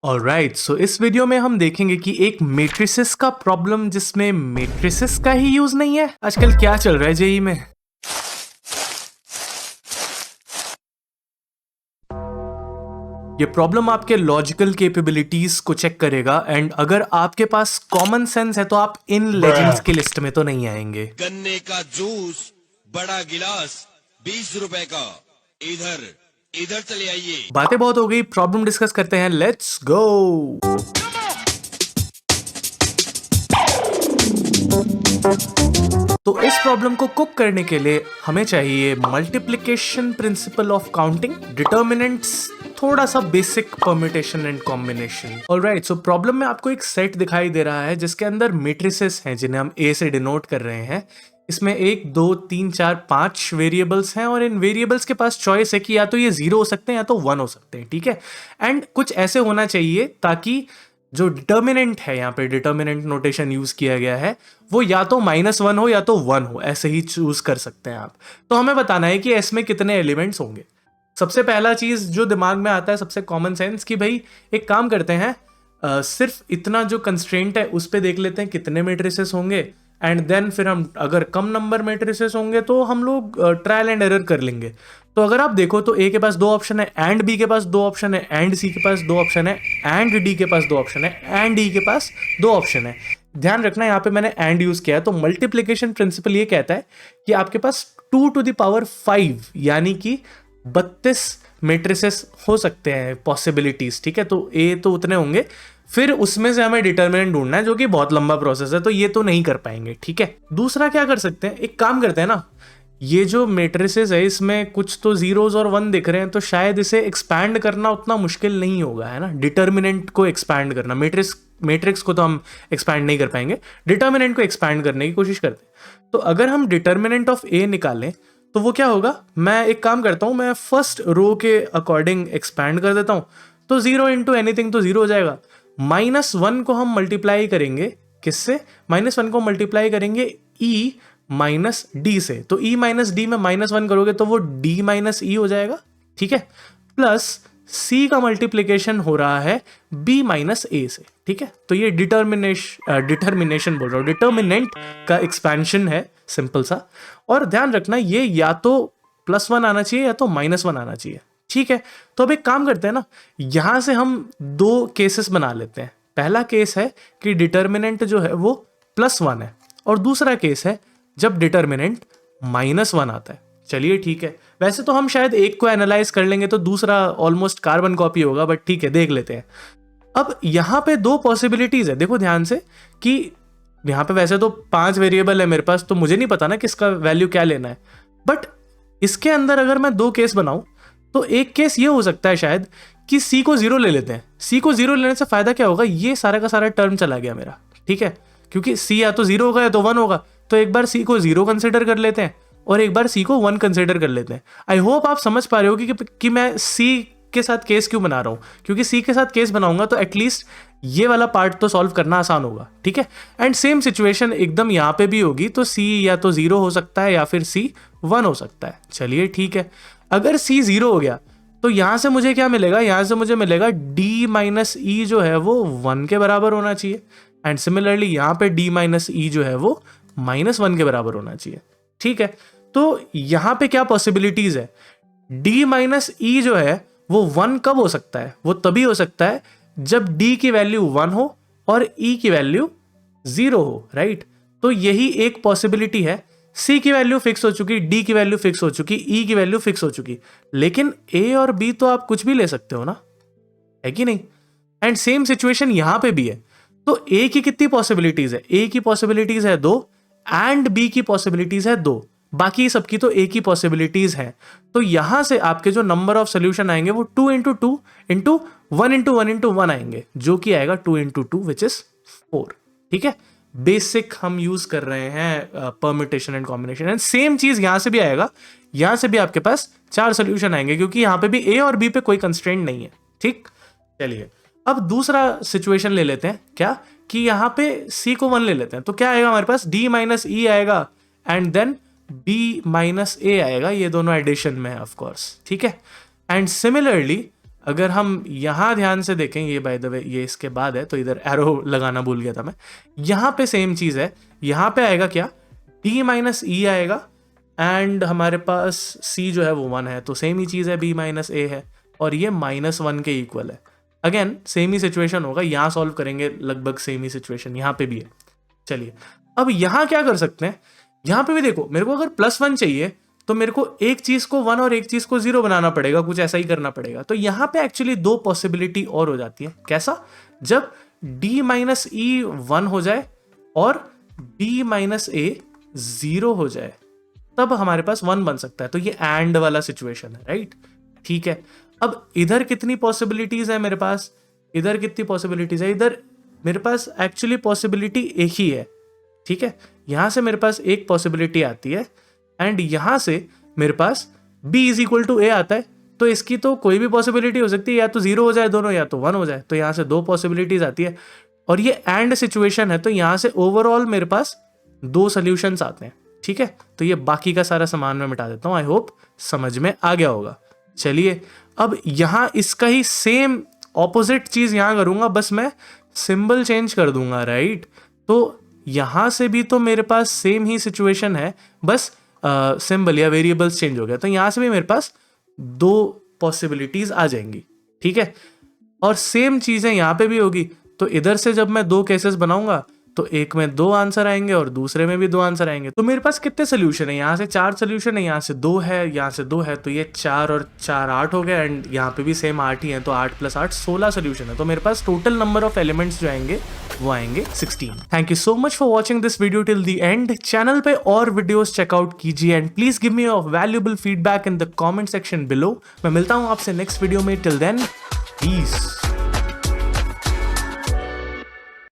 Alright, सो इस video में हम देखेंगे कि एक मेट्रिसेस का प्रॉब्लम जिसमें मेट्रिसेस का ही यूज नहीं है। आजकल क्या चल रहा है जेई में। ये प्रॉब्लम आपके लॉजिकल कैपेबिलिटीज को चेक करेगा एंड अगर आपके पास कॉमन सेंस है तो आप इन लेजेंड्स की लिस्ट में तो नहीं आएंगे। गन्ने का जूस बड़ा गिलास 20 रुपए का, इधर इधर चले आइए। बातें बहुत हो गई, प्रॉब्लम डिस्कस करते हैं, लेट्स गो। तो इस प्रॉब्लम को कुक करने के लिए हमें चाहिए multiplication principle of counting, determinants, थोड़ा सा basic permutation and combination. Alright, so problem में आपको एक सेट दिखाई दे रहा है जिसके अंदर मैट्रिसेस हैं जिन्हें हम ए से डिनोट कर रहे हैं। इसमें 1 2 3 4 5 वेरिएबल्स हैं और इन वेरिएबल्स के पास चॉइस है कि या तो ये 0 हो सकते हैं या तो 1 हो सकते हैं, ठीक है। एंड कुछ ऐसे होना चाहिए ताकि जो डिटर्मिनेंट है, यहाँ पे डिटर्मिनेंट नोटेशन यूज किया गया है, वो या तो -1 हो या तो 1 हो, ऐसे ही चूज कर सकते हैं आप। तो हमें बताना है कि इसमें कितने एलिमेंट्स होंगे। सबसे पहला चीज जो दिमाग में आता है, सबसे कॉमन सेंस, कि भाई एक काम करते हैं, सिर्फ इतना जो कंस्ट्रेंट है उस पर देख लेते हैं कितने मैट्रिसेस होंगे एंड देन फिर हम अगर कम नंबर मैट्रिसेस होंगे तो हम लोग ट्रायल एंड एरर कर लेंगे। तो अगर आप देखो तो ए के पास 2 ऑप्शन है, एंड बी के पास 2 ऑप्शन है, एंड सी के पास 2 ऑप्शन है, एंड डी के पास 2 ऑप्शन है, एंड ई के पास 2 ऑप्शन है। ध्यान रखना यहाँ पे मैंने एंड यूज किया है। तो मल्टीप्लिकेशन प्रिंसिपल ये कहता है कि आपके पास 2⁵ यानी कि 32 मैट्रिसेस हो सकते हैं, पॉसिबिलिटीज, ठीक है। तो ए तो उतने होंगे, फिर उसमें से हमें डिटर्मिनेंट ढूंढना है जो कि बहुत लंबा प्रोसेस है, तो ये तो नहीं कर पाएंगे, ठीक है। दूसरा क्या कर सकते हैं, एक काम करते हैं ना, ये जो मैट्रिसेस है इसमें कुछ तो 0s और 1 दिख रहे हैं, तो शायद इसे एक्सपैंड करना उतना मुश्किल नहीं होगा, है ना। डिटर्मिनेंट को एक्सपैंड करना, मैट्रिक्स को तो हम एक्सपैंड नहीं कर पाएंगे, डिटर्मिनेंट को एक्सपैंड करने की कोशिश करते हैं। तो अगर हम डिटर्मिनेंट ऑफ ए निकालें तो वो क्या होगा, मैं एक काम करता हूं, मैं फर्स्ट रो के अकॉर्डिंग एक्सपैंड कर देता हूं। तो 0 इंटू एनीथिंग तो 0 हो जाएगा। -1 को हम मल्टीप्लाई करेंगे किससे, -1 को मल्टीप्लाई करेंगे ई माइनस डी से। तो ई माइनस डी में -1 करोगे तो वो डी माइनस ई हो जाएगा, ठीक है। प्लस सी का मल्टीप्लीकेशन हो रहा है बी माइनस ए से, ठीक है। तो ये डिटर्मिनेशन बोल रहा हूं, डिटर्मिनेंट का एक्सपेंशन है, सिंपल सा। और ध्यान रखना ये या तो +1 आना चाहिए या तो -1 आना चाहिए, ठीक है। तो अब एक काम करते हैं ना, यहां से हम 2 केसेस बना लेते हैं। पहला केस है कि डिटर्मिनेंट जो है वो +1 है और दूसरा केस है जब डिटर्मिनेंट -1 आता है। चलिए ठीक है, वैसे तो हम शायद एक को एनालाइज कर लेंगे तो दूसरा ऑलमोस्ट कार्बन कॉपी होगा, बट ठीक है, देख लेते हैं। अब यहां पे 2 पॉसिबिलिटीज है, देखो ध्यान से, कि यहां पे वैसे तो 5 वेरिएबल है मेरे पास, तो मुझे नहीं पता ना किसका वैल्यू क्या लेना है। बट इसके अंदर अगर मैं 2 केस बनाऊं तो एक केस ये हो सकता है शायद कि सी को 0 ले लेते हैं। सी को 0 लेने से फायदा क्या होगा, ये सारा का सारा टर्म चला गया मेरा, ठीक है, क्योंकि सी या तो 0 होगा या तो 1 होगा। तो एक बार सी को 0 कंसिडर कर लेते हैं और एक बार सी को 1 कंसिडर कर लेते हैं। आई होप आप समझ पा रहे हो कि मैं सी के साथ केस क्यों बना रहा हूं, क्योंकि सी के साथ केस बनाऊंगा तो एटलीस्ट ये वाला पार्ट तो सॉल्व करना आसान होगा, ठीक है। एंड सेम सिचुएशन एकदम यहां पे भी होगी, तो सी या तो 0 हो सकता है या फिर सी 1 हो सकता है। चलिए ठीक है, अगर सी 0 हो गया तो यहां से मुझे क्या मिलेगा, यहां से मुझे मिलेगा d माइनस ई जो है वो 1 के बराबर होना चाहिए। एंड सिमिलरली यहां पे d माइनस ई जो है वो -1 के बराबर होना चाहिए, ठीक है। तो यहां पे क्या पॉसिबिलिटीज है, d माइनस ई जो है वो 1 कब हो सकता है, वो तभी हो सकता है जब d की वैल्यू 1 हो और e की वैल्यू 0 हो, राइट। तो यही एक पॉसिबिलिटी है। c की वैल्यू फिक्स हो चुकी, d की वैल्यू फिक्स हो चुकी, e की वैल्यू फिक्स हो चुकी, लेकिन a और b तो आप कुछ भी ले सकते हो ना, है कि नहीं। एंड सेम सिचुएशन यहां पे भी है। तो a की कितनी पॉसिबिलिटीज है, a की पॉसिबिलिटीज है 2 एंड b की पॉसिबिलिटीज है 2, बाकी सबकी तो एक ही पॉसिबिलिटीज है। तो यहां से आपके जो नंबर ऑफ सोल्यूशन आएंगे वो 2 इंटू 2 इंटू 1 इंटू 1 इंटू 1 आएंगे, जो कि आएगा 2 इंटू 2 विच इज 4, ठीक है। बेसिक हम यूज कर रहे हैं permutation and combination. And same चीज यहां से भी आएगा, यहां से भी आपके पास 4 सोल्यूशन आएंगे, क्योंकि यहां पे भी ए और बी पे कोई कंस्ट्रेंट नहीं है, ठीक। चलिए अब दूसरा सिचुएशन ले लेते हैं, क्या कि यहां पे c को 1 ले लेते हैं। तो क्या आएगा हमारे पास, d माइनस ई आएगा एंड देन b माइनस ए आएगा, ये दोनों एडिशन में है ऑफ कोर्स, ठीक है। एंड सिमिलरली अगर हम यहाँ ध्यान से देखें, ये बाय द वे ये इसके बाद है तो इधर एरो लगाना भूल गया था मैं, यहाँ पे सेम चीज़ है, यहाँ पे आएगा क्या, d माइनस ई आएगा एंड हमारे पास c जो है वो 1 है, तो सेम ही चीज़ है b माइनस ए है और ये -1 के इक्वल है। अगेन सेम ही सिचुएशन होगा, यहाँ सॉल्व करेंगे लगभग सेम ही सिचुएशन यहाँ पे भी है। चलिए अब यहाँ क्या कर सकते हैं, यहाँ पे भी देखो मेरे को अगर +1 चाहिए तो मेरे को एक चीज को 1 और एक चीज को 0 बनाना पड़ेगा, कुछ ऐसा ही करना पड़ेगा। तो यहाँ पे एक्चुअली दो पॉसिबिलिटी और हो जाती है। कैसा, जब d माइनस ई 1 हो जाए और b माइनस ए 0 हो जाए तब हमारे पास 1 बन सकता है। तो ये एंड वाला सिचुएशन है, राइट। ठीक है, अब इधर कितनी पॉसिबिलिटीज है मेरे पास, इधर कितनी पॉसिबिलिटीज है, इधर मेरे पास एक्चुअली पॉसिबिलिटी एक ही है। ठीक है, यहां से मेरे पास एक पॉसिबिलिटी आती है एंड यहां से मेरे पास b इज इक्वल टू ए आता है। तो इसकी तो कोई भी पॉसिबिलिटी हो सकती है, या तो 0 हो जाए दोनों, या तो 1 हो जाए। तो यहां से दो पॉसिबिलिटीज आती है और ये एंड सिचुएशन है, तो यहां से ओवरऑल मेरे पास 2 सॉल्यूशंस आते हैं। ठीक है, तो ये बाकी का सारा सामान मैं मिटा देता हूं। आई होप समझ में आ गया होगा। चलिए अब यहां इसका ही सेम ऑपोजिट चीज यहां करूंगा, बस मैं सिंबल चेंज कर दूंगा, राइट। तो यहां से भी तो मेरे पास सेम ही सिचुएशन है, बस सिंबल या वेरिएबल्स चेंज हो गया। तो यहां से भी मेरे पास 2 पॉसिबिलिटीज आ जाएंगी। ठीक है, और सेम चीजें यहां पे भी होगी। तो इधर से जब मैं 2 केसेस बनाऊंगा तो एक में 2 आंसर आएंगे और दूसरे में भी 2 आंसर आएंगे। तो मेरे पास कितने सोल्यूशन है, यहाँ से 4 सोल्यूशन है, यहाँ से 2 है, यहाँ से 2 है, तो ये 4 और 4 8 हो गया एंड यहाँ पे भी सेम 8 ही है, तो 8 + 8 16 सोल्यूशन है। तो मेरे पास टोटल नंबर ऑफ एलिमेंट्स जो आएंगे वो आएंगे 16। Thank you so much for watching this video till the end. Channel पे और वीडियोस चेकआउट कीजिए and please give me your valuable feedback in the comment section below. मैं मिलता हूँ आपसे नेक्स्ट वीडियो में, टिल देन पीस।